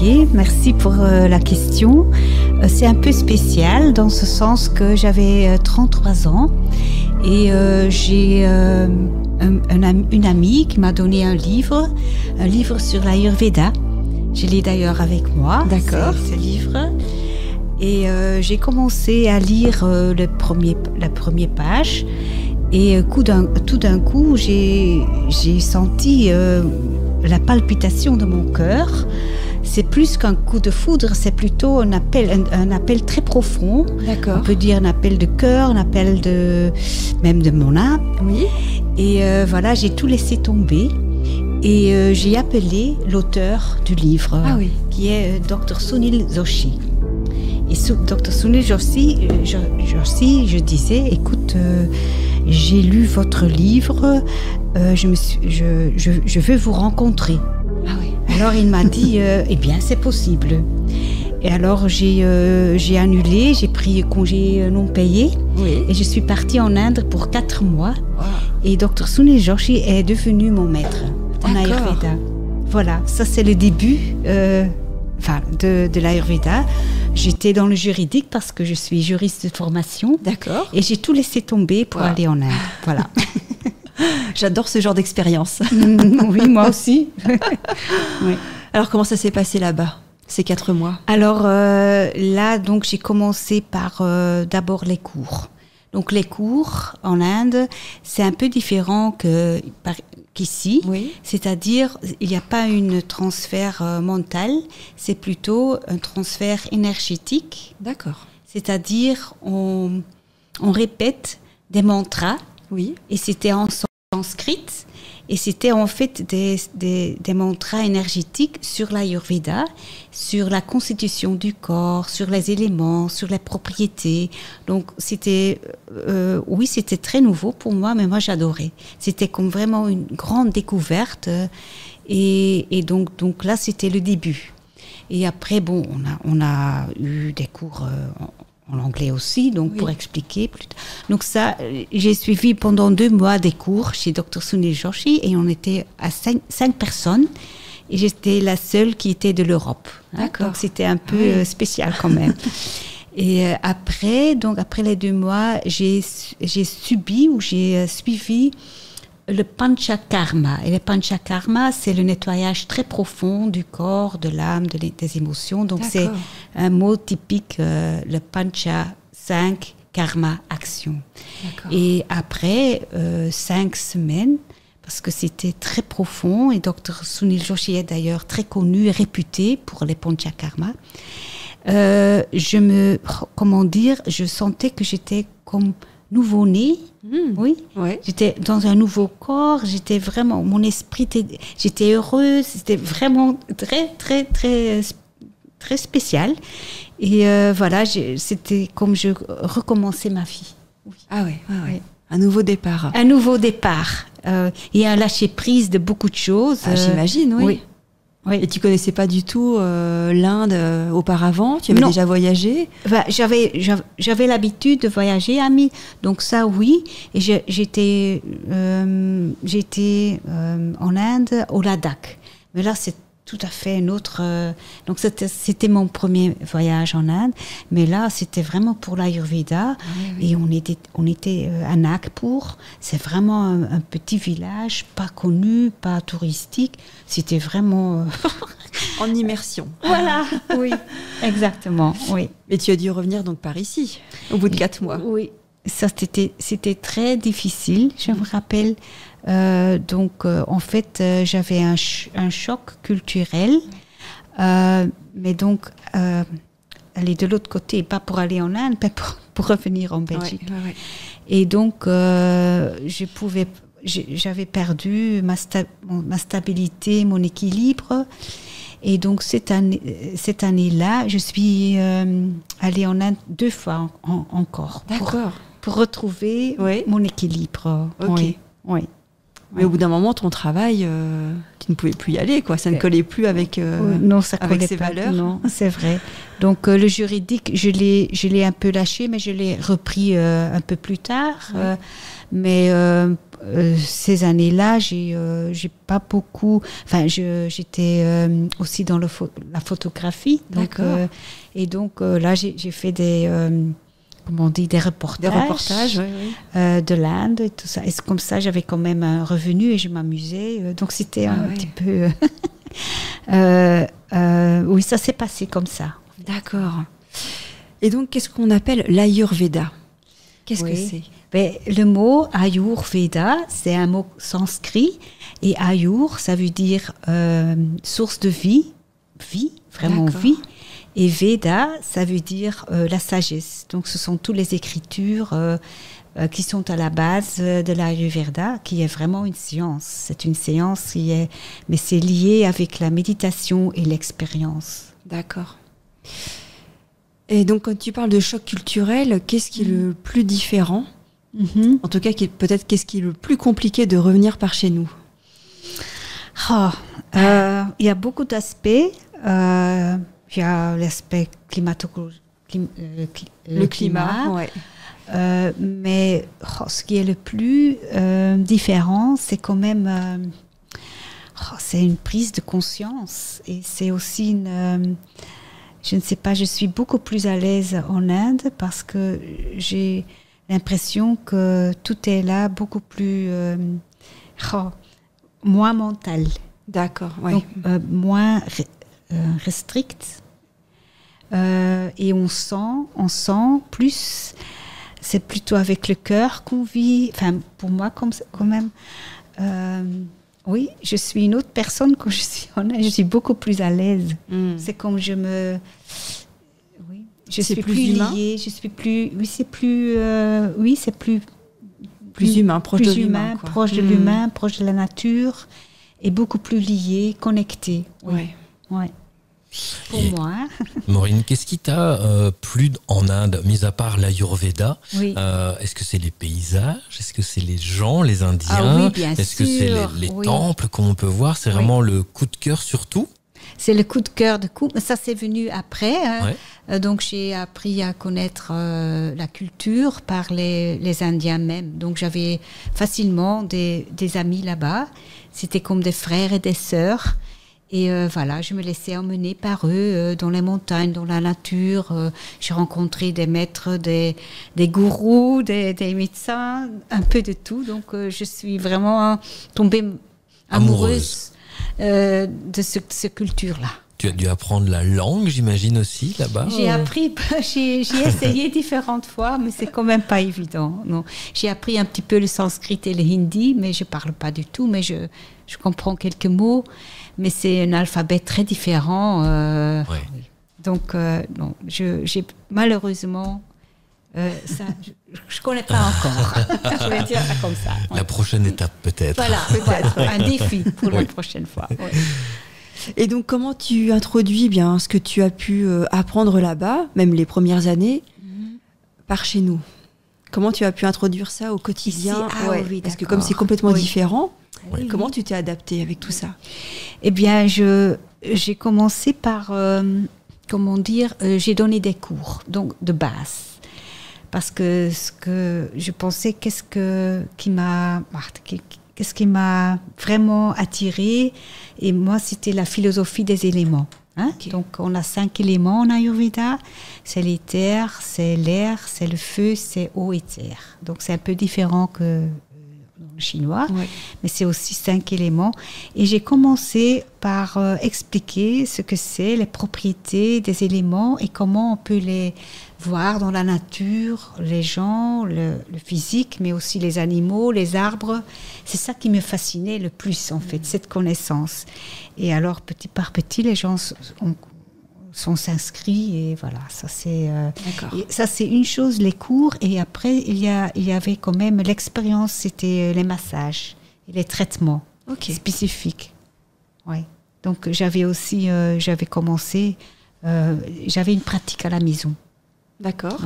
Ok, merci pour la question. C'est un peu spécial dans ce sens que j'avais 33 ans et j'ai une amie qui m'a donné un livre sur l'Ayurveda. Je l'ai d'ailleurs avec moi, ce livre. Et j'ai commencé à lire la première page et tout d'un coup, j'ai senti la palpitation de mon cœur. C'est plus qu'un coup de foudre, c'est plutôt un appel très profond. D'accord. On peut dire un appel de cœur, un appel même de mon âme. Oui. Et voilà, j'ai tout laissé tomber. Et j'ai appelé l'auteur du livre, qui est Dr Sunil Joshi. Et Dr Sunil Joshi, je disais, écoute, j'ai lu votre livre, je veux vous rencontrer. Ah oui. Alors il m'a dit, eh bien c'est possible. Et alors j'ai annulé, j'ai pris congé non payé et je suis partie en Inde pour 4 mois. Wow. Et Dr Sunil Joshi est devenu mon maître en Ayurveda. Voilà, ça c'est le début de l'Ayurveda. J'étais dans le juridique parce que je suis juriste de formation. D'accord. Et j'ai tout laissé tomber pour aller en Inde. Voilà. J'adore ce genre d'expérience. Oui, moi aussi. Oui. Alors, comment ça s'est passé là-bas, ces 4 mois? Alors, là, donc, j'ai commencé par d'abord les cours. Donc, les cours en Inde, c'est un peu différent qu'ici. Oui. C'est-à-dire, il n'y a pas un transfert mental, c'est plutôt un transfert énergétique. D'accord. C'est-à-dire, on répète des mantras. Oui. Et c'était en sanskrit. Et c'était en fait des mantras énergétiques sur l'Ayurveda, sur la constitution du corps, sur les éléments, sur les propriétés. Donc c'était très nouveau pour moi, mais moi j'adorais. C'était comme vraiment une grande découverte. Et donc là, c'était le début. Et après, bon, on a eu des cours en anglais aussi, donc pour expliquer plus tard. Donc ça, j'ai suivi pendant 2 mois des cours chez Dr Sunil Joshi et on était à 5 personnes et j'étais la seule qui était de l'Europe. D'accord. Donc c'était un peu spécial quand même. Et après les 2 mois, j'ai suivi le panchakarma. Et le panchakarma, c'est le nettoyage très profond du corps, de l'âme, des émotions. Donc c'est un mot typique, le pancha, 5, karma, action. D'accord. Et après 5 semaines, parce que c'était très profond, et Dr Sunil Joshi est d'ailleurs très connu et réputé pour les panchakarma, je sentais que j'étais comme nouveau-né. Oui. J'étais dans un nouveau corps, j'étais vraiment, mon esprit, j'étais heureuse, c'était vraiment très, très, très, très spécial. Et voilà, c'était comme je recommençais ma vie. Oui. Ah oui. Un nouveau départ. Un nouveau départ. Et un lâcher-prise de beaucoup de choses. J'imagine, oui. Et tu connaissais pas du tout l'Inde auparavant? Tu avais déjà voyagé? J'avais l'habitude de voyager, donc ça oui. Et j'étais en Inde, au Ladakh. Mais là, c'est tout à fait un autre... donc c'était mon premier voyage en Inde. Mais là, c'était vraiment pour l'Ayurveda. Et on était à Nagpur. C'est vraiment un petit village, pas connu, pas touristique. C'était vraiment... en immersion. Voilà, oui, exactement, oui. Mais tu as dû revenir donc par ici, au bout de 4 mois. Oui, ça c'était très difficile, je me rappelle. En fait, j'avais un choc culturel, mais donc aller de l'autre côté, pas pour aller en Inde, mais pour revenir en Belgique. Ouais. Et donc, j'avais perdu ma stabilité, mon équilibre. Et donc, cette année-là, je suis allée en Inde 2 fois encore. D'accord. Pour retrouver mon équilibre. Okay. Oui. Mais au bout d'un moment, ton travail, tu ne pouvais plus y aller, quoi. Ça ne collait plus avec, non, ça avec collait ses pas, valeurs. Non, c'est vrai. Donc, le juridique, je l'ai un peu lâché, mais je l'ai repris un peu plus tard. Mais ces années-là, j'ai pas beaucoup. Enfin, j'étais aussi dans la photographie. D'accord. Et donc là, j'ai fait des comment on dit, des reportages, de l'Inde et tout ça. Et comme ça, j'avais quand même un revenu et je m'amusais. Donc c'était un petit peu. Oui, ça s'est passé comme ça. D'accord. Et donc, qu'est-ce qu'on appelle l'Ayurveda? Qu'est-ce que c'est? Ben, le mot Ayurveda, c'est un mot sanskrit. Et Ayur, ça veut dire source de vie, vraiment vie. Et Veda, ça veut dire la sagesse. Donc, ce sont toutes les écritures qui sont à la base de l'Ayurveda, qui est vraiment une science. C'est une science mais c'est lié avec la méditation et l'expérience. D'accord. Et donc, quand tu parles de choc culturel, qu'est-ce qui est le plus différent? En tout cas, peut-être qu'est-ce qui est le plus compliqué de revenir par chez nous? Il y a beaucoup d'aspects. Il y a l'aspect climatologique, le climat. Ouais. Mais ce qui est le plus différent, c'est quand même c'est une prise de conscience. Et c'est aussi je ne sais pas, je suis beaucoup plus à l'aise en Inde parce que j'ai l'impression que tout est là beaucoup plus moins mental. D'accord, oui. Donc, moins restrict. Et on sent plus, c'est plutôt avec le cœur qu'on vit. Enfin, pour moi, quand même, oui, je suis une autre personne quand je suis en Inde. Je suis beaucoup plus à l'aise. C'est comme je suis plus liée. Je suis plus. Oui, c'est plus. Oui, c'est plus humain, proche de l'humain, proche de l'humain, proche de la nature, et beaucoup plus lié, connecté. Oui. Ouais. Pour moi. Maureen, qu'est-ce qui t'a plu en Inde, mis à part l'Ayurveda? Est-ce que c'est les paysages? Est-ce que c'est les gens, les Indiens? Bien Est-ce que c'est les temples qu'on peut voir? C'est vraiment le coup de cœur surtout? C'est le coup de cœur de coup. Ça, c'est venu après. Donc, j'ai appris à connaître la culture par les Indiens même. Donc, j'avais facilement des amis là-bas. C'était comme des frères et des sœurs. Et voilà, je me laissais emmener par eux dans les montagnes, dans la nature. J'ai rencontré des maîtres, des gourous, des médecins, un peu de tout. Donc, je suis vraiment tombée amoureuse de cette culture-là. Tu as dû apprendre la langue, j'imagine aussi, là-bas? J'ai essayé différentes fois, mais c'est quand même pas évident. Non. J'ai appris un petit peu le sanskrit et le hindi, mais je parle pas du tout, mais je comprends quelques mots. Mais c'est un alphabet très différent. Donc, non, j'ai malheureusement... ça, je ne connais pas encore. Je vais dire ça comme ça. La prochaine étape, peut-être. Voilà, peut-être. Un défi pour la prochaine fois. Et donc, comment tu introduis bien ce que tu as pu apprendre là-bas, même les premières années, par chez nous? Comment tu as pu introduire ça au quotidien? Parce que comme c'est complètement différent, comment tu t'es adaptée avec tout ça? Eh bien, j'ai commencé par, comment dire, j'ai donné des cours, donc de base. Parce que ce que je pensais, qu'est-ce qui m'a vraiment attirée, et moi, c'était la philosophie des éléments. Donc, on a 5 éléments en Ayurveda. C'est les terres, c'est l'air, c'est le feu, c'est eau et terre. Donc, c'est un peu différent que le chinois, mais c'est aussi 5 éléments. Et j'ai commencé par expliquer ce que c'est, les propriétés des éléments et comment on peut les voir dans la nature, les gens, le physique, mais aussi les animaux, les arbres. C'est ça qui me fascinait le plus, en fait, cette connaissance. Et alors, petit par petit, les gens sont inscrits et voilà, ça c'est une chose, les cours. Et après, il y avait quand même l'expérience, c'était les massages et les traitements spécifiques. Donc, j'avais commencé, j'avais une pratique à la maison. D'accord.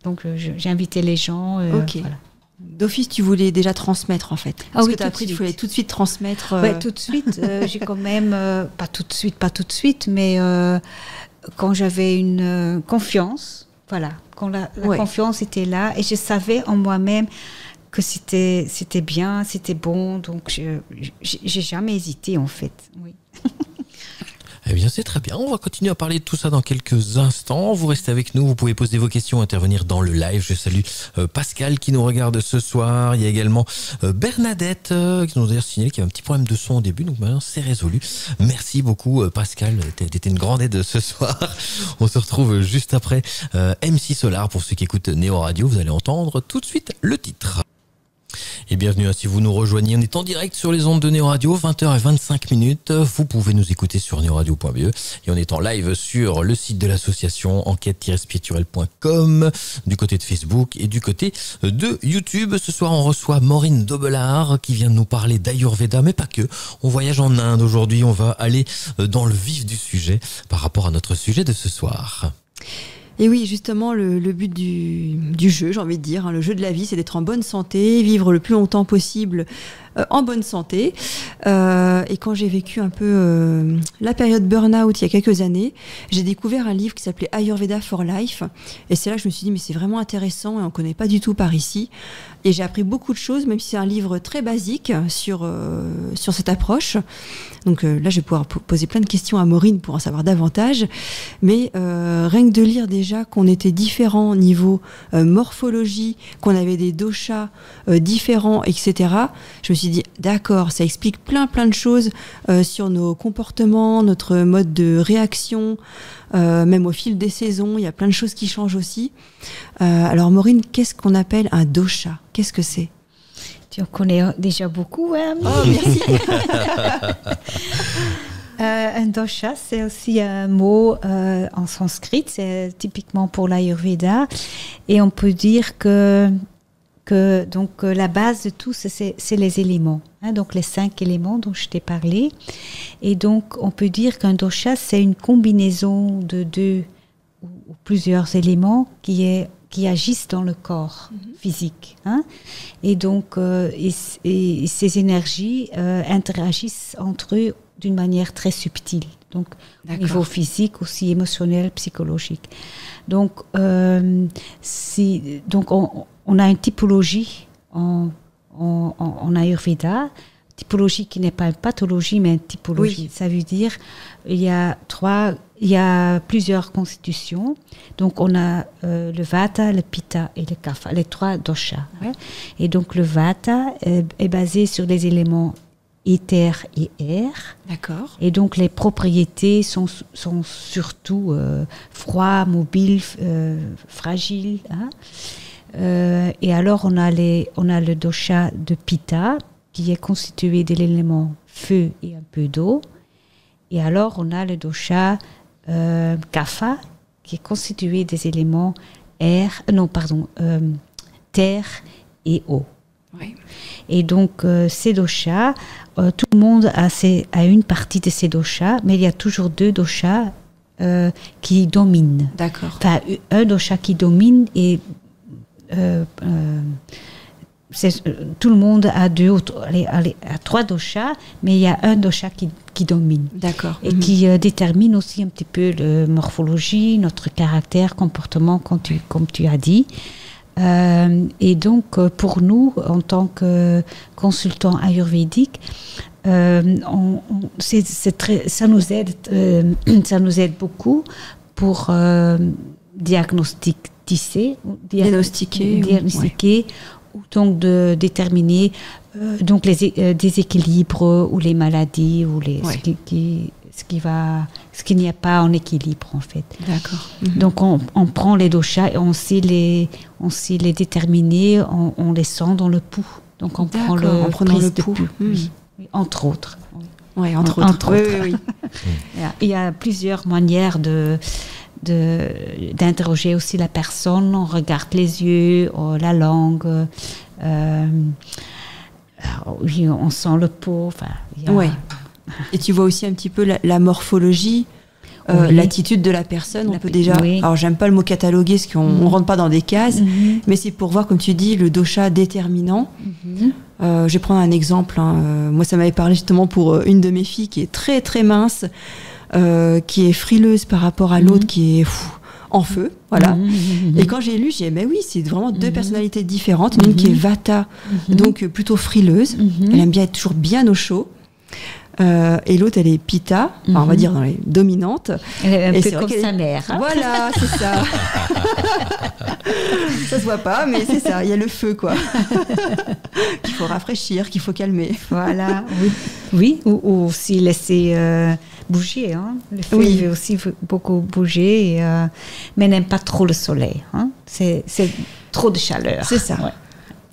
Donc, j'ai invité les gens. Voilà. D'office, tu voulais déjà transmettre, en fait. Parce que tu as appris qu'il fallait tout de suite transmettre. Tout de suite. J'ai quand même, pas tout de suite, mais quand j'avais une confiance, voilà, quand la confiance était là, et je savais en moi-même que c'était bien, c'était bon. Donc, j'ai jamais hésité, en fait. Oui. Eh bien, c'est très bien. On va continuer à parler de tout ça dans quelques instants. Vous restez avec nous. Vous pouvez poser vos questions, intervenir dans le live. Je salue Pascal qui nous regarde ce soir. Il y a également Bernadette qui nous a d'ailleurs signalé qu'il y avait un petit problème de son au début. Donc maintenant, c'est résolu. Merci beaucoup, Pascal. T'étais une grande aide ce soir. On se retrouve juste après MC Solar. Pour ceux qui écoutent Néo Radio, vous allez entendre tout de suite le titre. Et bienvenue si vous nous rejoignez. On est en direct sur les ondes de Néo Radio, 20h25. Vous pouvez nous écouter sur neoradio.be et on est en live sur le site de l'association enquête-spirituelle.com, du côté de Facebook et du côté de YouTube. Ce soir, on reçoit Maureen Dobelard qui vient de nous parler d'Ayurveda, mais pas que. On voyage en Inde aujourd'hui. On va aller dans le vif du sujet par rapport à notre sujet de ce soir. Et oui, justement, le but du jeu, j'ai envie de dire, le jeu de la vie, c'est d'être en bonne santé, vivre le plus longtemps possible en bonne santé. Et quand j'ai vécu un peu la période burn-out il y a quelques années, j'ai découvert un livre qui s'appelait Ayurveda for Life. Et c'est là que je me suis dit, mais c'est vraiment intéressant et on ne connaît pas du tout par ici. Et j'ai appris beaucoup de choses, même si c'est un livre très basique sur cette approche. Donc là, je vais pouvoir poser plein de questions à Maureen pour en savoir davantage. Mais rien que de lire déjà qu'on était différents au niveau morphologie, qu'on avait des doshas différents, etc. Je me suis dit, d'accord, ça explique plein de choses sur nos comportements, notre mode de réaction, même au fil des saisons, il y a plein de choses qui changent aussi. Alors Maureen, qu'est-ce qu'on appelle un dosha ? Qu'est-ce que c'est ? Tu en connais déjà beaucoup, hein ? Oh, merci. Un dosha, c'est aussi un mot en sanskrit, c'est typiquement pour l'Ayurveda. Et on peut dire que donc, la base de tout, c'est les éléments. Hein, donc les 5 éléments dont je t'ai parlé. Et donc, on peut dire qu'un dosha, c'est une combinaison de 2 ou plusieurs éléments qui agissent dans le corps physique. Hein. Et donc, et ces énergies interagissent entre eux d'une manière très subtile. Donc, au niveau physique, aussi émotionnel, psychologique. Donc, on a une typologie en Ayurveda, typologie qui n'est pas une pathologie, mais une typologie. Oui. Ça veut dire il y a plusieurs constitutions. Donc, on a le Vata, le Pitta et le Kapha, les 3 doshas. Hein. Et donc, le Vata est basé sur les éléments éther et air. D'accord. Et donc, les propriétés sont surtout froid, mobile, fragile. Hein. Et alors, on a le dosha de Pitta, qui est constitué de l'élément feu et un peu d'eau. Et alors, on a le dosha Kapha, qui est constitué des éléments terre et eau. Oui. Et donc, ces doshas, tout le monde a une partie de ces doshas, mais il y a toujours 2 doshas qui dominent. D'accord. Enfin, un dosha qui domine et tout le monde a 3 doshas, mais il y a un dosha qui domine. D'accord. Et qui détermine aussi un petit peu la morphologie, notre caractère, comportement, comme tu as dit. Et donc, pour nous, en tant que consultants ayurvédiques, ça nous aide beaucoup pour diagnostiquer, donc de déterminer donc les déséquilibres ou les maladies ou ce qu'il n'y a pas en équilibre en fait. D'accord. Donc on prend les doshas et on sait les déterminer, on les sent dans le pouls. Donc on prend le pouls. Oui, entre autres. Oui, entre autres. Oui. Il y a plusieurs manières d'interroger aussi la personne. On regarde les yeux, la langue, on sent le pot. Et tu vois aussi un petit peu la morphologie, l'attitude de la personne. On peut déjà. Oui. Alors j'aime pas le mot cataloguer parce qu'on rentre pas dans des cases, mais c'est pour voir, comme tu dis, le dosha déterminant. Je vais prendre un exemple. Moi, ça m'avait parlé justement pour une de mes filles qui est très très mince. Qui est frileuse par rapport à l'autre qui est en feu, voilà. Et quand j'ai lu, j'ai dit, mais oui, c'est vraiment deux personnalités différentes. Une qui est Vata, donc plutôt frileuse. Elle aime bien être toujours bien au chaud. Et l'autre, elle est Pitta, on va dire dans les dominantes. Elle est un peu comme sa mère. Hein. Voilà, c'est ça. Ça se voit pas, mais c'est ça. Il y a le feu, quoi. Qu'il faut rafraîchir, qu'il faut calmer. Voilà, oui. Ou aussi laisser bouger. Hein. Le feu, il veut aussi beaucoup bouger, mais n'aime pas trop le soleil. Hein. C'est trop de chaleur. C'est ça. Ouais.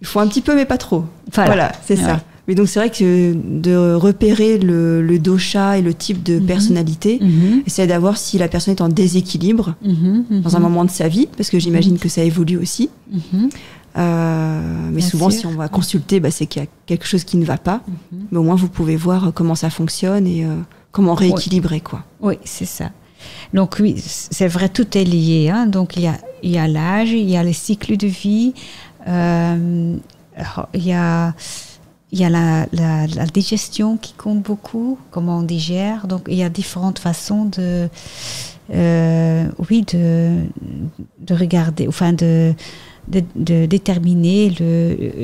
Il faut un petit peu, mais pas trop. Voilà c'est ça. Mais donc, c'est vrai que de repérer le dosha et le type de personnalité, essayer d'avoir si la personne est en déséquilibre dans un moment de sa vie, parce que j'imagine que ça évolue aussi. Mais bien souvent, sûr. Si on va consulter, c'est qu'il y a quelque chose qui ne va pas. Mais au moins, vous pouvez voir comment ça fonctionne et comment rééquilibrer, quoi. Oui, c'est ça. Donc oui, c'est vrai, tout est lié. Hein. Donc, il y a l'âge, il y a les cycles de vie, il y a la digestion qui compte beaucoup, comment on digère. Donc, il y a différentes façons de regarder, enfin de déterminer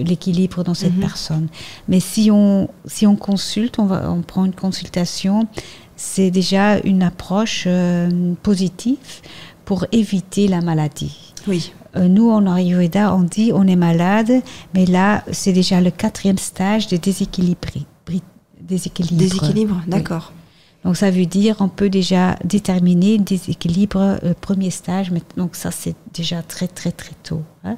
l'équilibre dans cette personne. Mais si on consulte, on prend une consultation, c'est déjà une approche positive pour éviter la maladie. Oui. Nous, en Ayurveda, on dit on est malade, mais là, c'est déjà le 4e stage de déséquilibre. Déséquilibre, d'accord. Oui. Donc, ça veut dire on peut déjà déterminer le déséquilibre premier stage. Donc, ça, c'est déjà très, très, très tôt. Hein.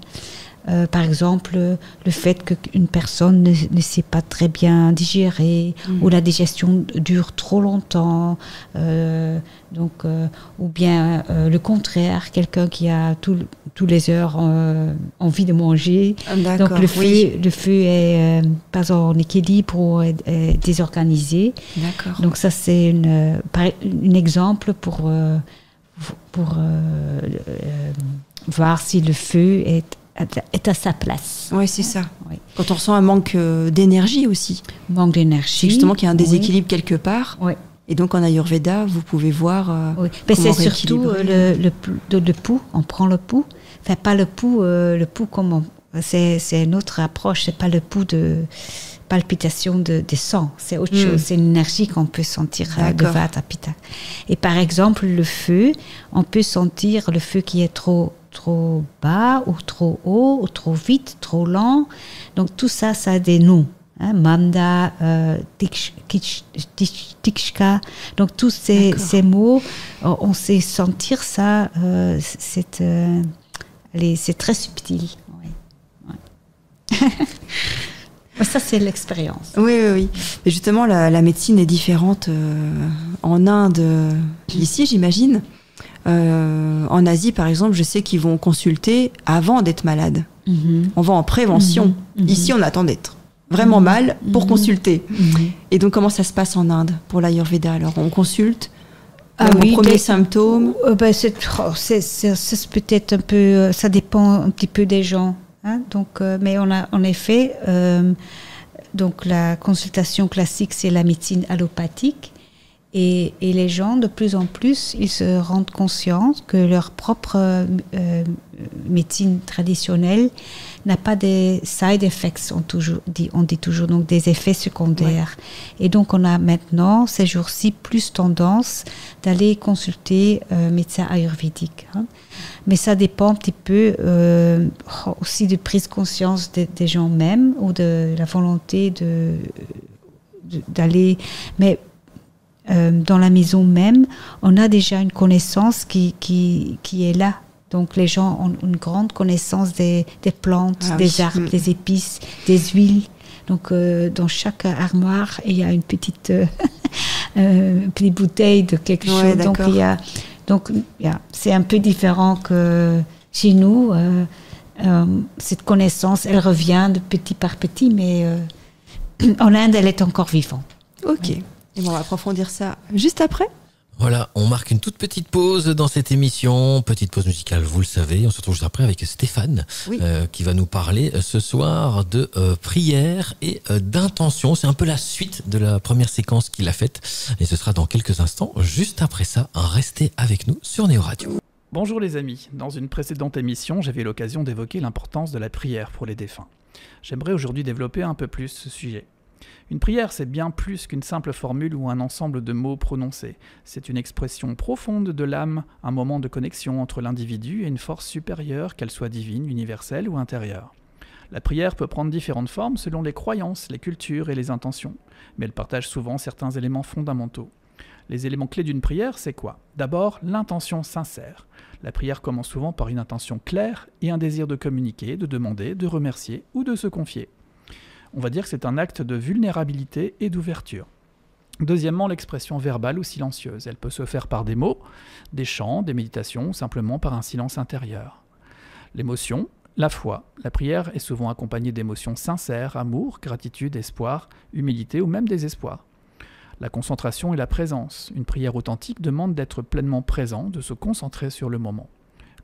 Par exemple, le fait qu'une personne ne sait pas très bien digérer, ou la digestion dure trop longtemps, ou bien le contraire, quelqu'un qui a tous les heures envie de manger. Donc le feu est pas en équilibre ou est désorganisé. D'accord. Donc ça c'est un exemple pour voir si le feu est à sa place. Oui, c'est ça. Oui. Quand on ressent un manque d'énergie aussi. Manque d'énergie. C'est justement qu'il y a un déséquilibre quelque part. Oui. Et donc en Ayurveda, vous pouvez voir c'est surtout le pouls. On prend le pouls. Enfin, pas le pouls comme c'est une autre approche. C'est pas le pouls de palpitation de sang. C'est autre chose. C'est une énergie qu'on peut sentir de Vata Pitta. Et par exemple, le feu, on peut sentir le feu qui est trop bas ou trop haut ou trop vite, trop lent. Donc tout ça, ça a des noms. Hein, Manda, Tikshka. Donc tous ces mots, on sait sentir ça. C'est très subtil. Ouais. Ça, c'est l'expérience. Oui. Et justement, la médecine est différente en Inde, ici, j'imagine. En Asie, par exemple, je sais qu'ils vont consulter avant d'être malade. On va en prévention. Ici, on attend d'être vraiment mal pour consulter. Et donc, comment ça se passe en Inde pour l'Ayurveda? Alors, on consulte au premier symptôme. C'est peut-être un peu... ça dépend un petit peu des gens. Hein, donc, mais on a en effet... donc, la consultation classique, c'est la médecine allopathique. Et les gens, de plus en plus, ils se rendent conscients que leur propre médecine traditionnelle n'a pas des side effects, on dit toujours, donc des effets secondaires. Ouais. Et donc, on a maintenant, ces jours-ci, plus tendance d'aller consulter médecin ayurvédique. Hein. Mais ça dépend un petit peu aussi de prise de conscience des gens même, ou de la volonté d'aller... Mais dans la maison même, on a déjà une connaissance qui est là. Donc les gens ont une grande connaissance des plantes, des arbres, des épices, des huiles. Donc dans chaque armoire, il y a une petite bouteille de quelque chose. Donc c'est un peu différent que chez nous. Cette connaissance, elle revient de petit par petit, mais en Inde, elle est encore vivante. Ok. Et bon, on va approfondir ça juste après. Voilà, on marque une toute petite pause dans cette émission, petite pause musicale, vous le savez. On se retrouve juste après avec Stéphane, qui va nous parler ce soir de prière et d'intention. C'est un peu la suite de la première séquence qu'il a faite, et ce sera dans quelques instants. Juste après ça, restez avec nous sur Néo Radio. Bonjour les amis, dans une précédente émission, j'avais l'occasion d'évoquer l'importance de la prière pour les défunts. J'aimerais aujourd'hui développer un peu plus ce sujet. Une prière, c'est bien plus qu'une simple formule ou un ensemble de mots prononcés. C'est une expression profonde de l'âme, un moment de connexion entre l'individu et une force supérieure, qu'elle soit divine, universelle ou intérieure. La prière peut prendre différentes formes selon les croyances, les cultures et les intentions, mais elle partage souvent certains éléments fondamentaux. Les éléments clés d'une prière, c'est quoi ? D'abord, l'intention sincère. La prière commence souvent par une intention claire et un désir de communiquer, de demander, de remercier ou de se confier. On va dire que c'est un acte de vulnérabilité et d'ouverture. Deuxièmement, l'expression verbale ou silencieuse. Elle peut se faire par des mots, des chants, des méditations ou simplement par un silence intérieur. L'émotion, la foi. La prière est souvent accompagnée d'émotions sincères, amour, gratitude, espoir, humilité ou même désespoir. La concentration et la présence. Une prière authentique demande d'être pleinement présent, de se concentrer sur le moment.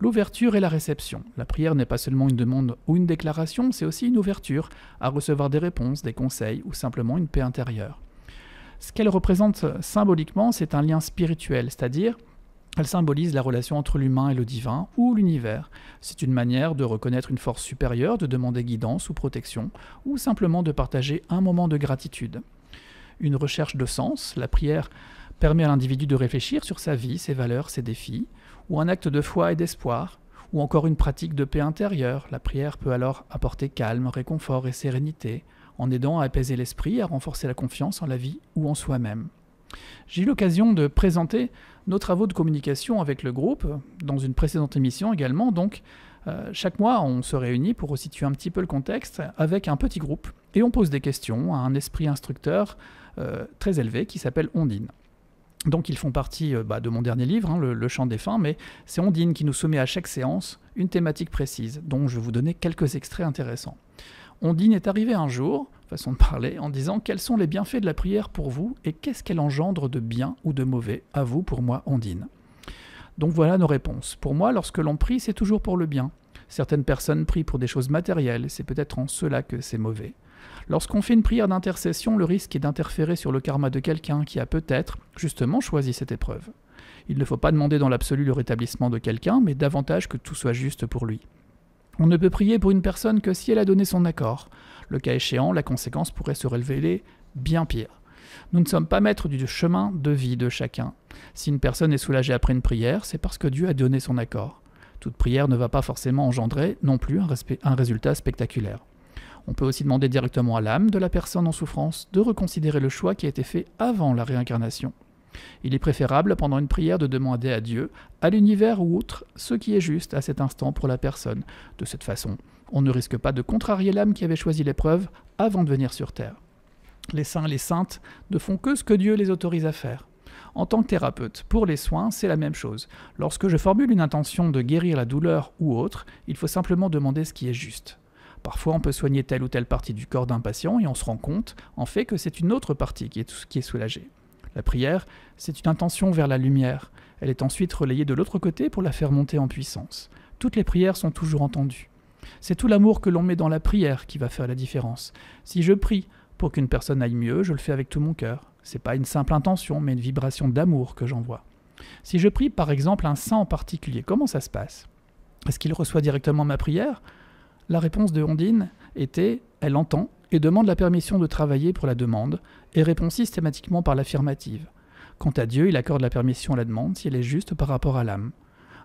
L'ouverture et la réception. La prière n'est pas seulement une demande ou une déclaration, c'est aussi une ouverture à recevoir des réponses, des conseils ou simplement une paix intérieure. Ce qu'elle représente symboliquement, c'est un lien spirituel, c'est-à-dire elle symbolise la relation entre l'humain et le divin ou l'univers. C'est une manière de reconnaître une force supérieure, de demander guidance ou protection, ou simplement de partager un moment de gratitude. Une recherche de sens, la prière permet à l'individu de réfléchir sur sa vie, ses valeurs, ses défis, ou un acte de foi et d'espoir, ou encore une pratique de paix intérieure. La prière peut alors apporter calme, réconfort et sérénité, en aidant à apaiser l'esprit, à renforcer la confiance en la vie ou en soi-même. J'ai eu l'occasion de présenter nos travaux de communication avec le groupe, dans une précédente émission également, donc chaque mois on se réunit pour resituer un petit peu le contexte avec un petit groupe, et on pose des questions à un esprit instructeur très élevé qui s'appelle Ondine. Donc ils font partie de mon dernier livre, le Chant des fins, mais c'est Ondine qui nous soumet à chaque séance une thématique précise, dont je vais vous donner quelques extraits intéressants. Ondine est arrivée un jour, façon de parler, en disant « Quels sont les bienfaits de la prière pour vous et qu'est-ce qu'elle engendre de bien ou de mauvais à vous, pour moi, Ondine ?» Donc voilà nos réponses. Pour moi, lorsque l'on prie, c'est toujours pour le bien. Certaines personnes prient pour des choses matérielles, c'est peut-être en cela que c'est mauvais. Lorsqu'on fait une prière d'intercession, le risque est d'interférer sur le karma de quelqu'un qui a peut-être, justement, choisi cette épreuve. Il ne faut pas demander dans l'absolu le rétablissement de quelqu'un, mais davantage que tout soit juste pour lui. On ne peut prier pour une personne que si elle a donné son accord. Le cas échéant, la conséquence pourrait se révéler bien pire. Nous ne sommes pas maîtres du chemin de vie de chacun. Si une personne est soulagée après une prière, c'est parce que Dieu a donné son accord. Toute prière ne va pas forcément engendrer non plus un résultat spectaculaire. On peut aussi demander directement à l'âme de la personne en souffrance de reconsidérer le choix qui a été fait avant la réincarnation. Il est préférable, pendant une prière, de demander à Dieu, à l'univers ou autre, ce qui est juste à cet instant pour la personne. De cette façon, on ne risque pas de contrarier l'âme qui avait choisi l'épreuve avant de venir sur Terre. Les saints et les saintes ne font que ce que Dieu les autorise à faire. En tant que thérapeute, pour les soins, c'est la même chose. Lorsque je formule une intention de guérir la douleur ou autre, il faut simplement demander ce qui est juste. Parfois, on peut soigner telle ou telle partie du corps d'un patient et on se rend compte, en fait, que c'est une autre partie qui est soulagée. La prière, c'est une intention vers la lumière. Elle est ensuite relayée de l'autre côté pour la faire monter en puissance. Toutes les prières sont toujours entendues. C'est tout l'amour que l'on met dans la prière qui va faire la différence. Si je prie pour qu'une personne aille mieux, je le fais avec tout mon cœur. C'est pas une simple intention, mais une vibration d'amour que j'envoie. Si je prie par exemple un saint en particulier, comment ça se passe ? Est-ce qu'il reçoit directement ma prière ? La réponse de Ondine était « elle entend » et demande la permission de travailler pour la demande, et répond systématiquement par l'affirmative. Quant à Dieu, il accorde la permission à la demande si elle est juste par rapport à l'âme.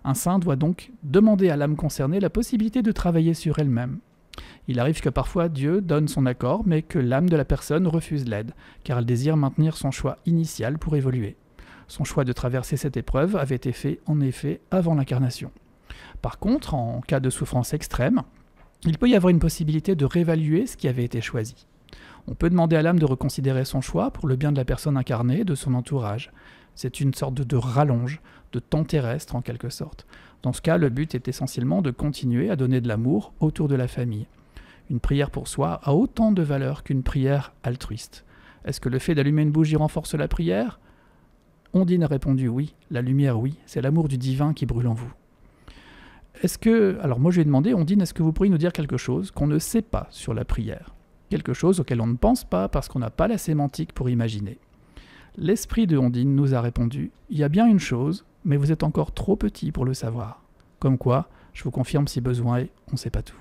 Un saint doit donc demander à l'âme concernée la possibilité de travailler sur elle-même. Il arrive que parfois Dieu donne son accord, mais que l'âme de la personne refuse l'aide, car elle désire maintenir son choix initial pour évoluer. Son choix de traverser cette épreuve avait été fait, en effet, avant l'incarnation. Par contre, en cas de souffrance extrême, il peut y avoir une possibilité de réévaluer ce qui avait été choisi. On peut demander à l'âme de reconsidérer son choix pour le bien de la personne incarnée et de son entourage. C'est une sorte de rallonge, de temps terrestre en quelque sorte. Dans ce cas, le but est essentiellement de continuer à donner de l'amour autour de la famille. Une prière pour soi a autant de valeur qu'une prière altruiste. Est-ce que le fait d'allumer une bougie renforce la prière ? Ondine a répondu oui, la lumière oui, c'est l'amour du divin qui brûle en vous. Alors moi je lui ai demandé, Ondine, est-ce que vous pourriez nous dire quelque chose qu'on ne sait pas sur la prière ? Quelque chose auquel on ne pense pas parce qu'on n'a pas la sémantique pour imaginer. L'esprit de Ondine nous a répondu, il y a bien une chose, mais vous êtes encore trop petit pour le savoir. Comme quoi, je vous confirme si besoin est, on ne sait pas tout.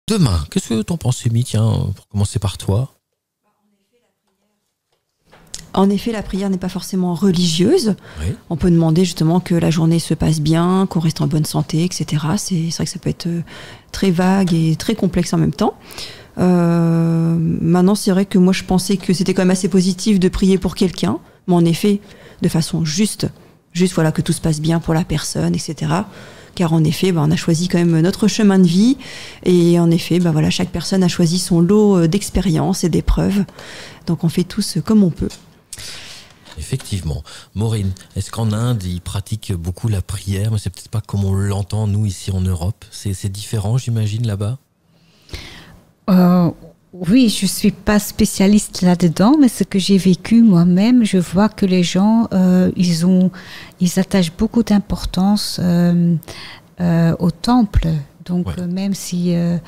Demain, qu'est-ce que t'en penses, Amy? Tiens, pour commencer par toi. En effet, la prière n'est pas forcément religieuse. Oui. On peut demander justement que la journée se passe bien, qu'on reste en bonne santé, etc. C'est vrai que ça peut être très vague et très complexe en même temps. Maintenant, c'est vrai que moi, je pensais que c'était quand même assez positif de prier pour quelqu'un, mais en effet, de façon juste voilà, que tout se passe bien pour la personne, etc. Car en effet, on a choisi quand même notre chemin de vie, et en effet, voilà, chaque personne a choisi son lot d'expériences et d'épreuves. Donc on fait tous comme on peut. Effectivement. Maureen, est-ce qu'en Inde, ils pratiquent beaucoup la prière, mais c'est peut-être pas comme on l'entend, nous, ici en Europe? C'est différent, j'imagine, là-bas? Oui, je suis pas spécialiste là-dedans, mais ce que j'ai vécu moi-même, je vois que les gens, ils attachent beaucoup d'importance au temple. Donc, même s'il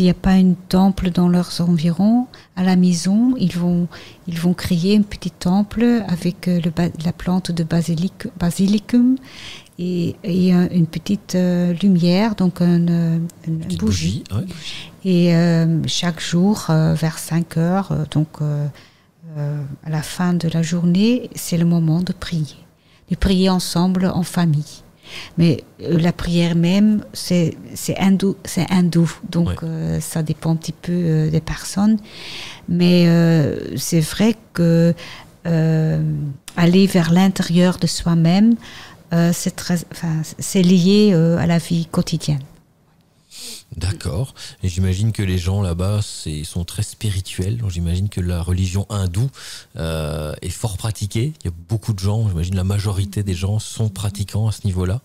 n'y a pas un temple dans leurs environs, à la maison, ils vont créer un petit temple avec la plante de basilicum et une petite lumière, donc une bougie. Ouais. Et chaque jour, vers 5 heures, à la fin de la journée, c'est le moment de prier ensemble en famille. Mais la prière même, c'est hindou, donc ça dépend un petit peu des personnes. Mais c'est vrai que aller vers l'intérieur de soi-même, c'est lié à la vie quotidienne. D'accord. Et j'imagine que les gens là-bas sont très spirituels. Donc j'imagine que la religion hindoue est fort pratiquée. Il y a beaucoup de gens, j'imagine la majorité des gens sont pratiquants à ce niveau-là.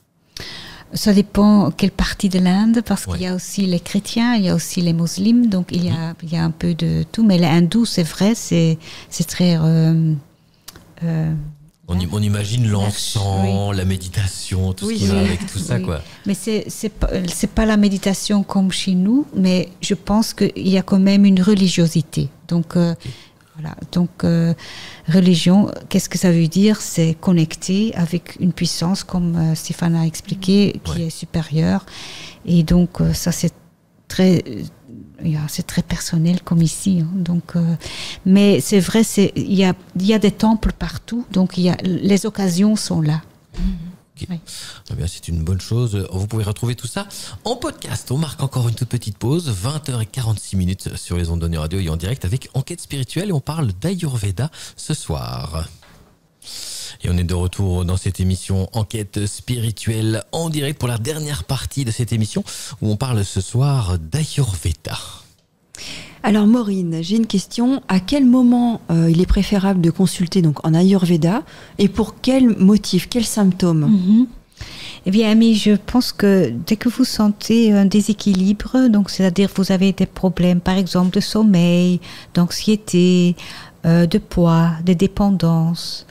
Ça dépend quelle partie de l'Inde, parce qu'il y a aussi les chrétiens, il y a aussi les musulmans, donc il y a un peu de tout. Mais les hindous, c'est vrai, c'est très... On imagine l'encens, la méditation, tout ce qui va avec tout ça, quoi. Mais c'est pas la méditation comme chez nous, mais je pense qu'il y a quand même une religiosité. Donc, voilà. Donc, religion, qu'est-ce que ça veut dire? C'est connecter avec une puissance, comme Stéphane a expliqué, qui est supérieure. Et donc, ça, c'est très personnel comme ici. Hein. Donc, mais c'est vrai, il y a des temples partout, donc les occasions sont là. Okay. Oui. Eh bien, c'est une bonne chose. Vous pouvez retrouver tout ça en podcast. On marque encore une toute petite pause, 20h46 sur les ondes d'Honneur Radio et en direct avec Enquête Spirituelle, et on parle d'Ayurveda ce soir. Et on est de retour dans cette émission Enquête Spirituelle en direct pour la dernière partie de cette émission où on parle ce soir d'Ayurveda. Alors Maureen, j'ai une question. À quel moment il est préférable de consulter donc en Ayurveda et pour quel motif, quels symptômes? Eh bien, Amy, je pense que dès que vous sentez un déséquilibre, donc c'est-à-dire vous avez des problèmes, par exemple de sommeil, d'anxiété, de poids, de dépendance.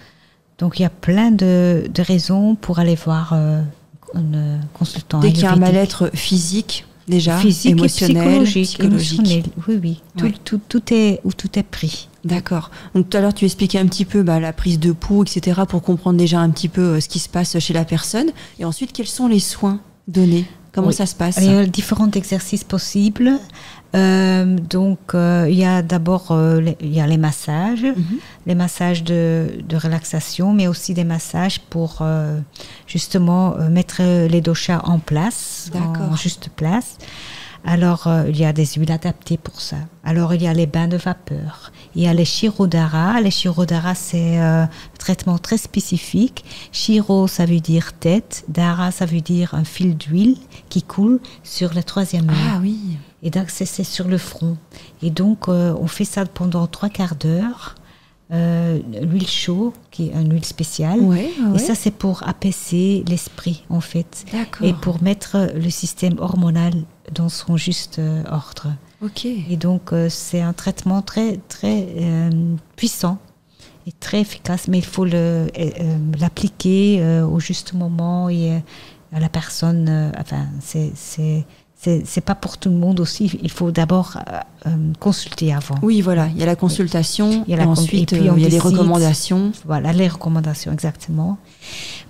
Donc il y a plein de raisons pour aller voir un consultant. Dès qu'il y a un mal-être physique. Déjà, physique émotionnel, et psychologique. Oui. Ouais. Tout est pris. D'accord. Donc tout à l'heure, tu expliquais un petit peu la prise de pouls, etc., pour comprendre déjà un petit peu ce qui se passe chez la personne. Et ensuite, quels sont les soins donnés? Comment ça se passe? Il y a différents exercices possibles. Donc, il y a d'abord il y a les massages, les massages de relaxation, mais aussi des massages pour justement mettre les doshas en place, en juste place. Alors, il y a des huiles adaptées pour ça. Alors, il y a les bains de vapeur. Il y a les Shirodhara. Les Shirodhara, c'est un traitement très spécifique. Shiro, ça veut dire tête. Dhara, ça veut dire un fil d'huile qui coule sur la troisième main. Ah oui. Et donc, c'est sur le front. Et donc, on fait ça pendant 3/4 d'heure. L'huile chaude, qui est une huile spéciale. Et ça, c'est pour apaiser l'esprit, en fait. D'accord. Et pour mettre le système hormonal dans son juste ordre. Ok. Et donc, c'est un traitement très, très puissant et très efficace, mais il faut l'appliquer au juste moment et à la personne. Enfin, c'est c'est pas pour tout le monde aussi. Il faut d'abord consulter avant. Oui, voilà. Il y a la consultation, et ensuite il y a les recommandations. Voilà, les recommandations, exactement.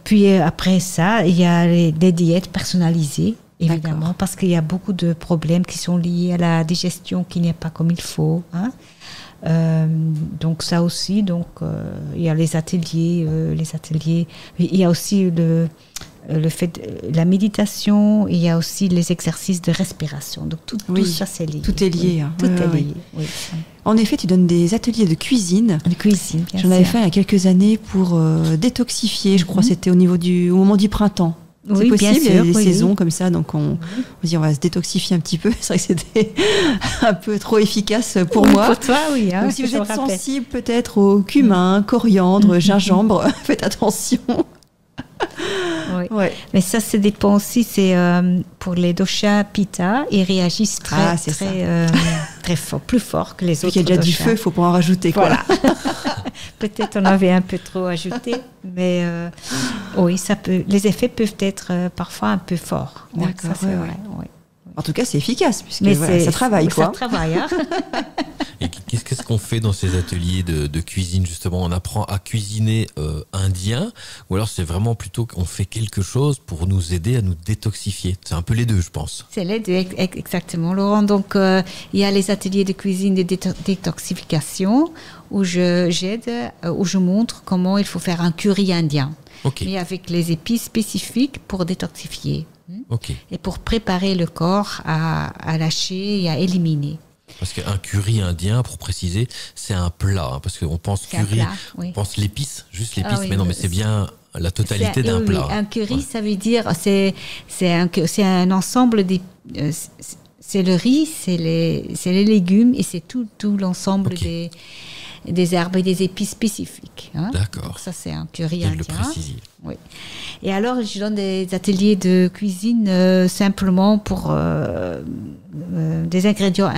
Puis après ça, il y a les diètes personnalisées, évidemment, parce qu'il y a beaucoup de problèmes qui sont liés à la digestion qui n'est pas comme il faut. Hein. Donc ça aussi, il y a les ateliers. Il y a aussi le fait de la méditation, il y a aussi les exercices de respiration. Donc tout ça, c'est lié. Tout est lié. Hein. Tout est lié. Oui. En effet, tu donnes des ateliers de cuisine. De cuisine, bien J'en avais fait il y a quelques années pour détoxifier. Je crois que c'était au moment du printemps. C'est possible, bien sûr, il y a des saisons comme ça, donc on dit on va se détoxifier un petit peu. C'est vrai que c'était un peu trop efficace pour moi. Pour toi, oui. Hein, donc si vous êtes sensible peut-être au cumin, coriandre, gingembre, faites attention. Oui. Ouais. Mais ça dépend aussi. C'est pour les doshas pitta, ils réagissent très fort, plus fort que les autres. Il y a déjà du feu, il faut pas en rajouter. Voilà. Peut-être on avait un peu trop ajouté, mais oui, les effets peuvent être parfois un peu forts. D'accord, ça, c'est vrai. Ouais. En tout cas, c'est efficace, puisque ça travaille. Ça travaille, hein. Et qu'est-ce qu'on fait dans ces ateliers de cuisine, justement? On apprend à cuisiner indien, ou alors c'est vraiment plutôt qu'on fait quelque chose pour nous aider à nous détoxifier? C'est un peu les deux, je pense. C'est les deux, exactement, Laurent. Donc, il y a les ateliers de cuisine de détoxification, où je montre comment il faut faire un curry indien. Okay. Mais avec les épices spécifiques pour détoxifier. Okay. Et pour préparer le corps à lâcher et à éliminer. Parce qu'un curry indien, pour préciser, c'est un plat. Hein, parce qu'on pense curry, on pense l'épice, juste l'épice. Mais non, mais c'est bien la totalité d'un plat. Un curry, ça veut dire, c'est un ensemble des... c'est le riz, c'est les légumes et c'est tout l'ensemble des herbes et des épices spécifiques. Hein. D'accord. Donc ça, c'est un curry indien. Le préciser. Oui. Et alors, je donne des ateliers de cuisine simplement pour des ingrédients.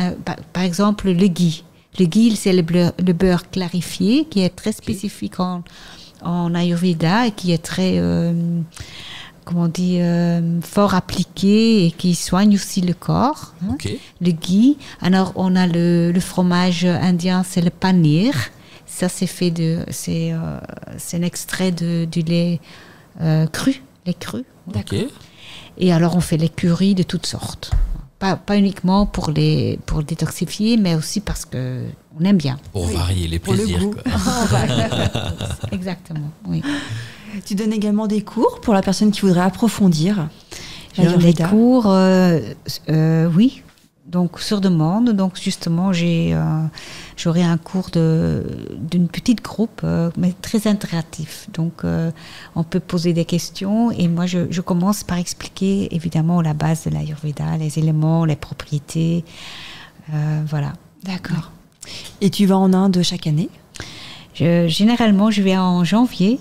Par exemple, le ghee. Le ghee, c'est le beurre clarifié qui est très spécifique en Ayurveda et qui est très... fort appliqué et qui soigne aussi le corps. Hein. Okay. Le ghee. Alors, on a le fromage indien, c'est le paneer. Ça, c'est un extrait du lait cru, lait cru. Okay. Et alors, on fait les currys de toutes sortes. Pas uniquement pour détoxifier, mais aussi parce que on aime bien. Pour varier les plaisirs. Pour le goût. Exactement, oui. Tu donnes également des cours pour la personne qui voudrait approfondir les cours, oui. Donc, sur demande. Donc, justement, j'aurai un cours d'une petite groupe, mais très interactif. Donc, on peut poser des questions. Et moi, je commence par expliquer, évidemment, la base de l'Ayurveda, les éléments, les propriétés. Voilà. D'accord. Et tu vas en Inde chaque année? Généralement, je vais en janvier.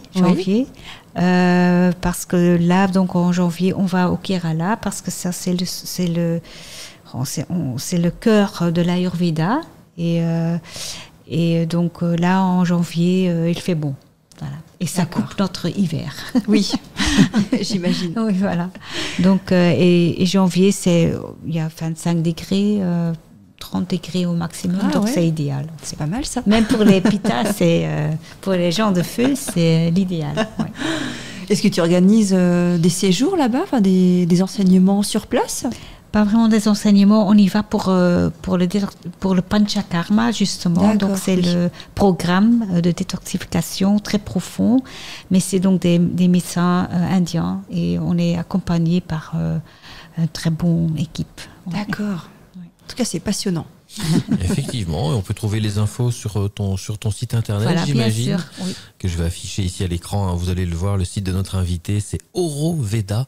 Parce que là, donc, en janvier, on va au Kerala, parce que ça, c'est le cœur de l'Ayurveda. Et donc là, en janvier, il fait bon. Voilà. Et ça coupe notre hiver. Oui, j'imagine. Oui, voilà. Donc, et janvier, il y a 25 degrés, 30 degrés au maximum, donc c'est idéal. C'est pas mal, ça. Même pour les pitas, pour les gens de feu, c'est l'idéal. Ouais. Est-ce que tu organises des séjours là-bas, des enseignements sur place? Pas vraiment des enseignements, on y va pour le Panchakarma, justement. Donc, c'est le programme de détoxification très profond, mais c'est donc des médecins indiens et on est accompagné par une très bonne équipe. D'accord. Ouais. En tout cas, c'est passionnant. Effectivement, on peut trouver les infos sur ton site internet, voilà, j'imagine, oui. Que je vais afficher ici à l'écran. Hein, vous allez le voir, le site de notre invité, c'est auroveda.be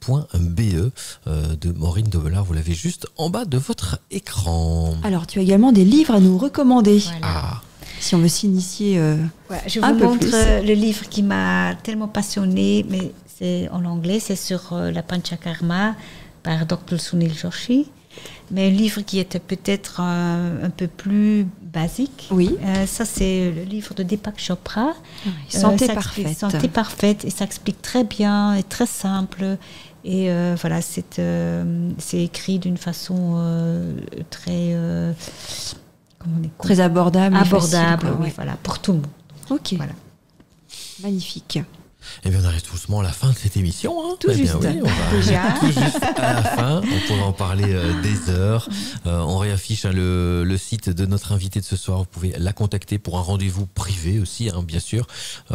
de Maureen Dovelard. Vous l'avez juste en bas de votre écran. Alors, tu as également des livres à nous recommander. Voilà. Ah. Si on veut s'initier je un vous peu montre plus. Le livre qui m'a tellement passionnée, mais c'est en anglais, c'est sur la Panchakarma par Dr. Sunil Joshi. Mais un livre qui était peut-être un peu plus basique. Oui. Ça, c'est le livre de Deepak Chopra. Santé parfaite. Santé parfaite. Et ça explique très bien et très simple Et voilà, c'est écrit d'une façon très... très abordable. Abordable, facile, oui, voilà, pour tout le monde. Ok. Voilà. Magnifique. Eh bien, on arrive tout doucement à la fin de cette émission. Hein. Tout juste. Oui, on va Déjà. tout juste à la fin. On pourra en parler des heures. On réaffiche le site de notre invité de ce soir. Vous pouvez la contacter pour un rendez-vous privé aussi, hein, bien sûr,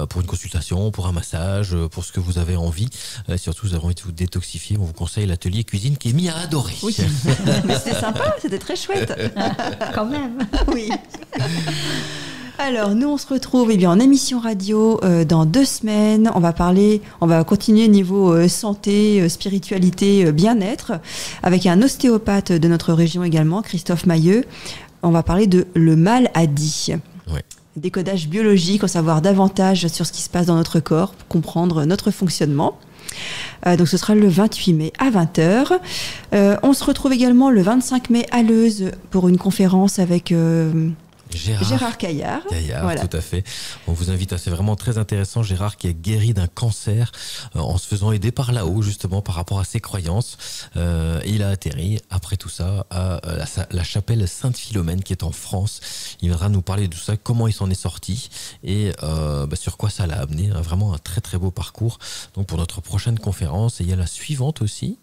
pour une consultation, pour un massage, pour ce que vous avez envie. Surtout, vous avez envie de vous détoxifier. On vous conseille l'atelier cuisine qui est mis à adorer. Oui, mais c'était sympa, c'était très chouette. Quand même. Oui. Alors, nous, on se retrouve en émission radio dans 2 semaines. On va continuer niveau santé, spiritualité, bien-être, avec un ostéopathe de notre région également, Christophe Mailleux. On va parler de le maladie. Ouais. Décodage biologique, en savoir davantage sur ce qui se passe dans notre corps, pour comprendre notre fonctionnement. Donc ce sera le 28 mai à 20h. On se retrouve également le 25 mai à Leuze pour une conférence avec... Gérard Caillard. Voilà. Tout à fait. On vous invite, c'est vraiment très intéressant. Gérard qui est guéri d'un cancer en se faisant aider par là-haut, justement, par rapport à ses croyances. Et il a atterri, après tout ça, à la chapelle Sainte-Philomène qui est en France. Il viendra nous parler de tout ça, comment il s'en est sorti et sur quoi ça l'a amené. Vraiment un très très beau parcours. Donc pour notre prochaine conférence, et il y a la suivante aussi.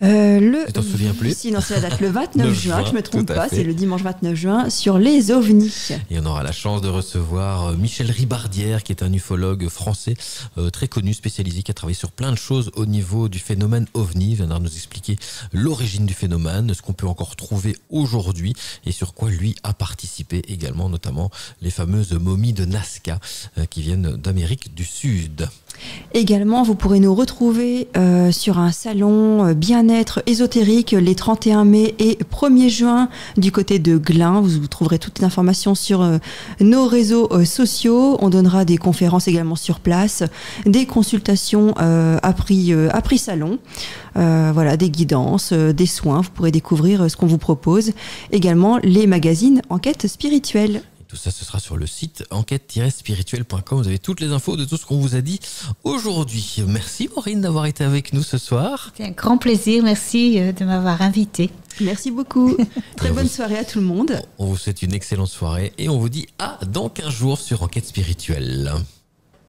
Tu t'en souviens plus? Si, non, c'est la date le 29 juin, je ne me trompe pas, c'est le dimanche 29 juin, sur les ovnis. Et on aura la chance de recevoir Michel Ribardière, qui est un ufologue français très connu, spécialisé, qui a travaillé sur plein de choses au niveau du phénomène ovni. Il viendra nous expliquer l'origine du phénomène, ce qu'on peut encore trouver aujourd'hui et sur quoi lui a participé également, notamment les fameuses momies de Nazca qui viennent d'Amérique du Sud. Également, vous pourrez nous retrouver sur un salon bien-être ésotérique les 31 mai et 1er juin du côté de Glun. Vous trouverez toutes les informations sur nos réseaux sociaux. On donnera des conférences également sur place, des consultations à prix salon, voilà, des guidances, des soins. Vous pourrez découvrir ce qu'on vous propose. Également, les magazines Enquête spirituelle. Tout ça, ce sera sur le site enquête-spirituelle.com. Vous avez toutes les infos de tout ce qu'on vous a dit aujourd'hui. Merci Maureen d'avoir été avec nous ce soir. C'était un grand plaisir. Merci de m'avoir invité. Merci beaucoup. Très bonne soirée à tout le monde. On vous souhaite une excellente soirée et on vous dit à dans 15 jours sur Enquête spirituelle.